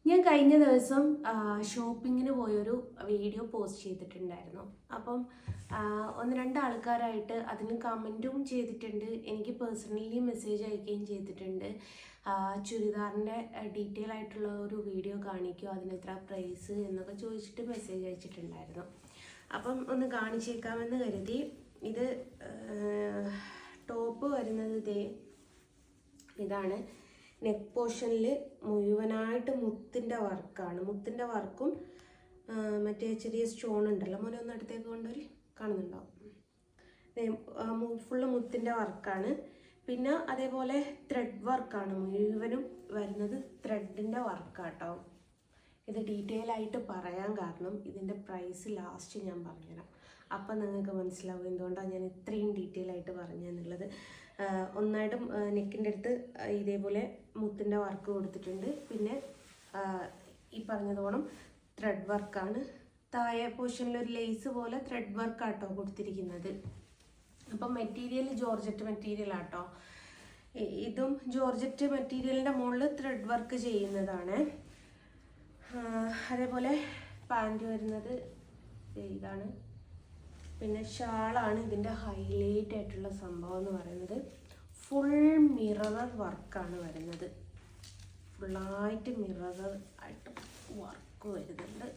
ഞാൻ കഴിഞ്ഞ ദിവസം ഷോപ്പിങ്ങിന് പോയൊരു വീഡിയോ പോസ്റ്റ് ചെയ്തിട്ടുണ്ടായിരുന്നു. അപ്പം ഒന്ന് രണ്ട് ആൾക്കാരായിട്ട് അതിന് കമൻറ്റും ചെയ്തിട്ടുണ്ട്, എനിക്ക് പേഴ്സണലി മെസ്സേജ് അയക്കുകയും ചെയ്തിട്ടുണ്ട്. ചുരിദാറിൻ്റെ ഡീറ്റെയിൽ ആയിട്ടുള്ള ഒരു വീഡിയോ കാണിക്കുമോ, അതിന് എത്ര പ്രൈസ് എന്നൊക്കെ ചോദിച്ചിട്ട് മെസ്സേജ് അയച്ചിട്ടുണ്ടായിരുന്നു. അപ്പം ഒന്ന് കാണിച്ചേക്കാമെന്ന് കരുതി. ഇത് ടോപ്പ് വരുന്നത് ഇതാണ്. നെക്ക് പോർഷനിൽ മുഴുവനായിട്ട് മുത്തിൻ്റെ വർക്കാണ്. മുത്തിൻ്റെ വർക്കും മറ്റേ ചെറിയ സ്റ്റോൺ ഉണ്ടല്ലോ, മോനെ ഒന്ന് അടുത്തേക്ക് കൊണ്ടുവരി, കാണുന്നുണ്ടോ? ഫുള്ള് മുത്തിൻ്റെ വർക്കാണ്. പിന്നെ അതേപോലെ ത്രെഡ് വർക്കാണ് മുഴുവനും വരുന്നത്, ത്രെഡിൻ്റെ വർക്കാട്ടോ. ഇത് ഡീറ്റെയിൽ ആയിട്ട് പറയാൻ കാരണം ഇതിൻ്റെ പ്രൈസ് ലാസ്റ്റ് ഞാൻ പറഞ്ഞുതരാം. അപ്പം നിങ്ങൾക്ക് മനസ്സിലാവും എന്തുകൊണ്ടാണ് ഞാൻ ഇത്രയും ഡീറ്റെയിൽ ആയിട്ട് പറഞ്ഞതെന്നുള്ളത്. ഒന്നായിട്ടും നെക്കിൻ്റെ അടുത്ത് ഇതേപോലെ മുത്തിൻ്റെ വർക്ക് കൊടുത്തിട്ടുണ്ട്. പിന്നെ ഈ പറഞ്ഞതുപോണം ത്രെഡ് വർക്കാണ്. താഴെ പോർഷനിൽ ഒരു ലേസ് പോലെ ത്രെഡ് വർക്കാട്ടോ കൊടുത്തിരിക്കുന്നത്. അപ്പം മെറ്റീരിയൽ ജോർജറ്റ് മെറ്റീരിയൽ ആട്ടോ. ഇതും ജോർജറ്റ് മെറ്റീരിയലിൻ്റെ മുകളിൽ ത്രെഡ് വർക്ക് ചെയ്യുന്നതാണ്. അതേപോലെ പാൻറ് വരുന്നത് ഇതാണ്. പിന്നെ ഷാളാണ് ഇതിൻ്റെ ഹൈലൈറ്റ് ആയിട്ടുള്ള സംഭവം എന്ന് പറയുന്നത്. ഫുൾ മിറർ വർക്കാണ് വരുന്നത്. ഫുള്ളായിട്ട് മിറർ ആയിട്ട് വർക്ക് വരുന്നുണ്ട്.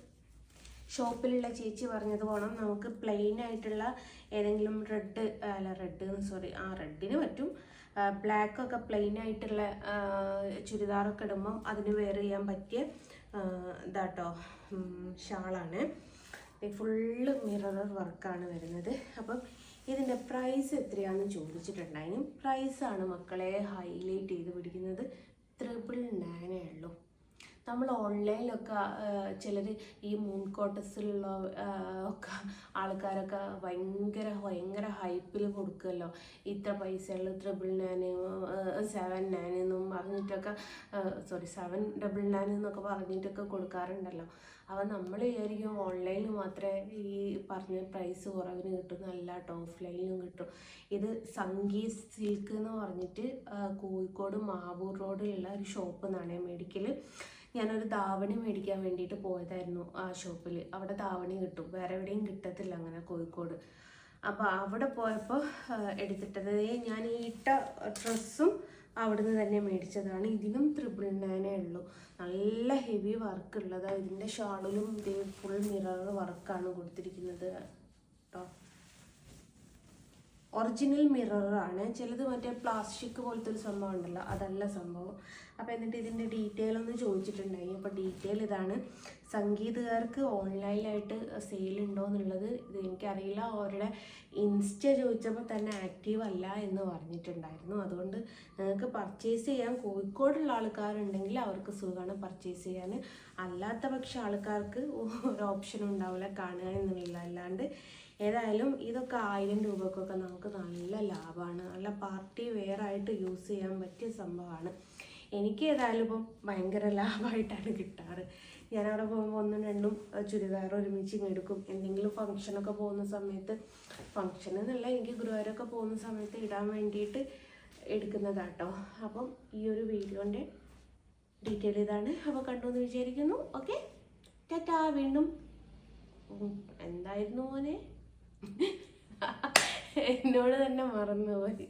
ഷോപ്പിലുള്ള ചേച്ചി പറഞ്ഞത് പോണം നമുക്ക് പ്ലെയിൻ ആയിട്ടുള്ള ഏതെങ്കിലും റെഡിന് പറ്റും. ബ്ലാക്കൊക്കെ പ്ലെയിൻ ആയിട്ടുള്ള ചുരിദാറൊക്കെ ഇടുമ്പം അതിന് വെയർ ചെയ്യാൻ പറ്റിയ ഇതാട്ടോ ഷാളാണ്. ഫുള്ള് മിറർ വർക്കാണ് വരുന്നത്. അപ്പം ഇതിൻ്റെ പ്രൈസ് എത്രയാണെന്ന് ചോദിച്ചിട്ടുണ്ടായിരുന്നു. പ്രൈസാണ് മക്കളെ ഹൈലൈറ്റ് ചെയ്ത് പിടിക്കുന്നത്. 999 ഉള്ളൂ. നമ്മൾ ഓൺലൈനിലൊക്കെ ചിലർ ഈ മൂൺ കോട്ടസിലുള്ള ഒക്കെ ആൾക്കാരൊക്കെ ഭയങ്കര ഹൈപ്പിൽ കൊടുക്കുമല്ലോ. ഇത്ര പൈസയുള്ള 999, 799 എന്നും പറഞ്ഞിട്ടൊക്കെ 799 എന്നൊക്കെ പറഞ്ഞിട്ടൊക്കെ കൊടുക്കാറുണ്ടല്ലോ. അപ്പോൾ നമ്മൾ വിചാരിക്കും ഓൺലൈനിൽ മാത്രമേ ഈ പറഞ്ഞ പ്രൈസ് കുറവിന് കിട്ടും. നല്ല ഓഫ്ലൈനിലും കിട്ടും. ഇത് സംഗീത് സിൽക്ക് എന്ന് പറഞ്ഞിട്ട് കോഴിക്കോട് മാവൂർ റോഡിലുള്ള ഒരു ഷോപ്പ് നിന്നാണ് മെഡിക്കൽ. ഞാനൊരു ധാവണി മേടിക്കാൻ വേണ്ടിയിട്ട് പോയതായിരുന്നു ആ ഷോപ്പിൽ. അവിടെ ധാവണി കിട്ടും, വേറെ എവിടെയും കിട്ടത്തില്ല അങ്ങനെ കോഴിക്കോട്. അപ്പോൾ അവിടെ പോയപ്പോൾ എടുത്തിട്ടത് ഞാൻ ഈ ഇട്ട ഡ്രസ്സും അവിടുന്ന് തന്നെ മേടിച്ചതാണ്. ഇതിനും 999 ഉള്ളൂ. നല്ല ഹെവി വർക്ക് ഉള്ളതാണ്. ഇതിൻ്റെ ഷാളിലും ഇതേ ഫുൾ മിറർ വർക്കാണ് കൊടുത്തിരിക്കുന്നത് കേട്ടോ. ഒറിജിനൽ മിററാണ്. ചിലത് മറ്റേ പ്ലാസ്റ്റിക് പോലത്തെ ഒരു സംഭവം ഉണ്ടല്ലോ, അതല്ല സംഭവം. അപ്പോൾ എന്നിട്ട് ഇതിൻ്റെ ഡീറ്റെയിൽ ഒന്ന് ചോദിച്ചിട്ടുണ്ടായി. അപ്പോൾ ഡീറ്റെയിൽ ഇതാണ്. സംഗീതകാർക്ക് ഓൺലൈനിലായിട്ട് സെയിൽ ഉണ്ടോ എന്നുള്ളത് ഇത് എനിക്കറിയില്ല. അവരുടെ ഇൻസ്റ്റ ചോദിച്ചപ്പോൾ തന്നെ ആക്റ്റീവ് അല്ല എന്ന് പറഞ്ഞിട്ടുണ്ടായിരുന്നു. അതുകൊണ്ട് നിങ്ങൾക്ക് പർച്ചേസ് ചെയ്യാൻ കോഴിക്കോടുള്ള ആൾക്കാരുണ്ടെങ്കിൽ അവർക്ക് സുഖമാണ് പർച്ചേസ് ചെയ്യാൻ. അല്ലാത്ത പക്ഷേ ആൾക്കാർക്ക് ഒരു ഓപ്ഷൻ ഉണ്ടാവില്ല കാണുക എന്നുള്ള. അല്ലാണ്ട് ഏതായാലും ഇതൊക്കെ 1000 രൂപക്കൊക്കെ നമുക്ക് നല്ല ലാഭമാണ്. നല്ല പാർട്ടി വെയർ ആയിട്ട് യൂസ് ചെയ്യാൻ പറ്റിയ സംഭവമാണ്. എനിക്ക് ഏതായാലും ഇപ്പം ഭയങ്കര ലാഭമായിട്ടാണ് കിട്ടാറ്. ഞാനവിടെ പോകുമ്പോൾ 1ഉം 2ഉം ചുരിദാർ ഒരുമിച്ച് എടുക്കും. എന്തെങ്കിലും ഫംഗ്ഷനൊക്കെ പോകുന്ന സമയത്ത്, ഫംഗ്ഷൻ എന്നല്ല, എനിക്ക് ഗുരുവായൂരൊക്കെ പോകുന്ന സമയത്ത് ഇടാൻ വേണ്ടിയിട്ട് എടുക്കുന്നതാട്ടോ. അപ്പം ഈ ഒരു വീഡിയോൻ്റെ ഡീറ്റെയിൽ ഇതാണ്. അപ്പോൾ കണ്ടു എന്ന് വിചാരിക്കുന്നു. ഓക്കെ, ടാറ്റാ. വീണ്ടും എന്തായിരുന്നു മോനെ എന്നോട് തന്നെ മറന്നുപോയി.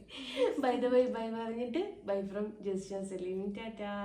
ബൈ ദ ബൈ ബൈ പറഞ്ഞിട്ട് bye from just Saleem. Tata.